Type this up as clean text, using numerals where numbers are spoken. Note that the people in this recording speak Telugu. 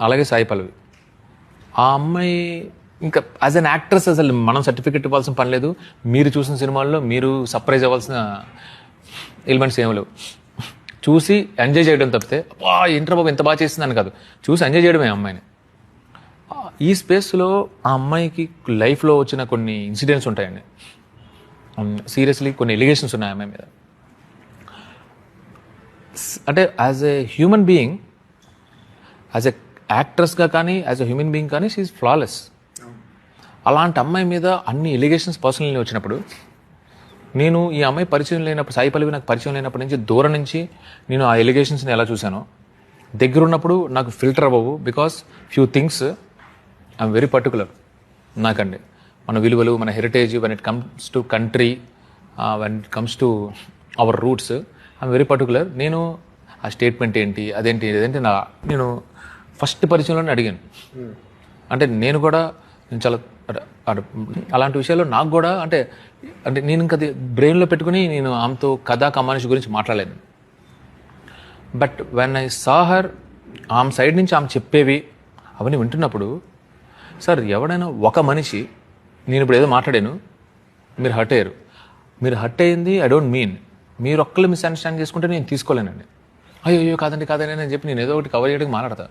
అలాగే సాయి పల్లవి. ఆ అమ్మాయి ఇంకా యాజ్ అన్ యాక్ట్రెస్ అసలు మనం సర్టిఫికెట్ ఇవ్వాల్సిన పని లేదు. మీరు చూసిన సినిమాల్లో మీరు సర్ప్రైజ్ అవ్వాల్సిన ఎలిమెంట్స్ ఏమి లేవు. చూసి ఎంజాయ్ చేయడం తప్పితే అబ్బా ఏంట్రా బాబు ఎంత బాగా చేసిందని కాదు, చూసి ఎంజాయ్ చేయడమే అమ్మాయిని. ఈ స్పేస్లో ఆ అమ్మాయికి లైఫ్లో వచ్చిన కొన్ని ఇన్సిడెంట్స్ ఉంటాయండి. సీరియస్లీ కొన్ని ఎలిగేషన్స్ ఉన్నాయి అమ్మాయి మీద. అంటే as a human being, as a యాక్ట్రెస్గా కానీ యాజ్ ఎ హ్యూమన్ బీయింగ్ కానీ షీఈ్ ఫ్లాలెస్. అలాంటి అమ్మాయి మీద అన్ని ఎలిగేషన్స్ పర్సనల్లీ వచ్చినప్పుడు, నేను ఈ అమ్మాయి పరిచయం లేనప్పుడు, సాయి పల్లవి నాకు పరిచయం లేనప్పటి నుంచి దూరం నుంచి నేను ఆ ఎలిగేషన్స్ని ఎలా చూశానో, దగ్గరున్నప్పుడు నాకు ఫిల్టర్ అవ్వవు. Because few things I'm very particular నాకండి. మన విలువలు, మన heritage, when it comes to country, when it comes to our roots, I'm very particular. నేను ఆ స్టేట్మెంట్ ఏంటి, అదేంటి నేను ఫస్ట్ పరిచయంలోనే అడిగాను. అంటే నేను చాలా అలాంటి విషయాల్లో నాకు కూడా అంటే నేను ఇంకా బ్రెయిన్లో పెట్టుకుని నేను ఆమెతో కథా కమానిషి గురించి మాట్లాడలేను. But when I saw her, ఆమె సైడ్ నుంచి ఆమె చెప్పేవి అవన్నీ వింటున్నప్పుడు, సార్ ఎవడైనా ఒక మనిషి, నేను ఇప్పుడు ఏదో మాట్లాడాను, మీరు హర్ట్ అయ్యారు, మీరు హర్ట్ అయ్యింది ఐ డోంట్ మీన్ మీరు ఒక్కళ్ళు మిస్అండర్స్టాండ్ చేసుకుంటే నేను తీసుకోలేనండి. అయ్యో కాదండి నేను చెప్పి నేను ఏదో ఒకటి కవర్ చేయడానికి మాట్లాడతా.